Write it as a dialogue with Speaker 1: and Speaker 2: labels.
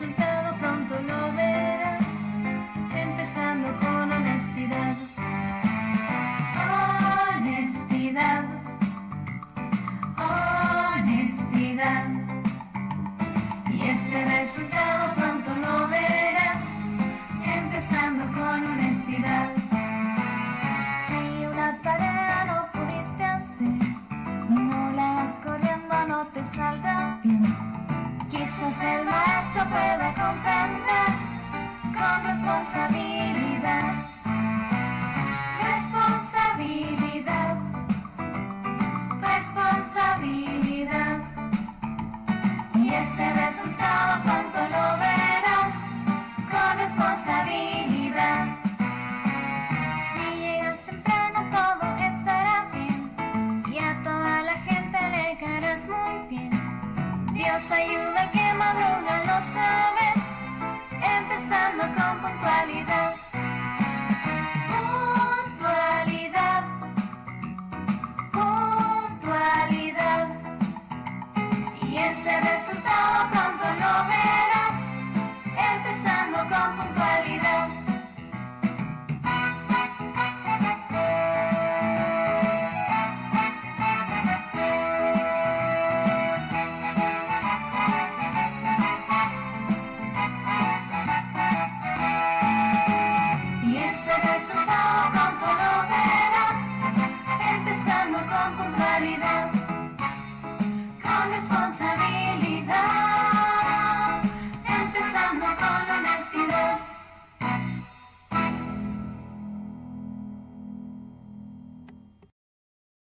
Speaker 1: resultado pronto lo verás, empezando con honestidad. Honestidad, honestidad. Y este resultado pronto lo verás, empezando con honestidad. Si una tarea no pudiste hacer, no la hagas corriendo, no te saldrá bien. Quizás el maestro pueda comprender con responsabilidad. Responsabilidad, responsabilidad. Y este resultado pronto lo verás con responsabilidad.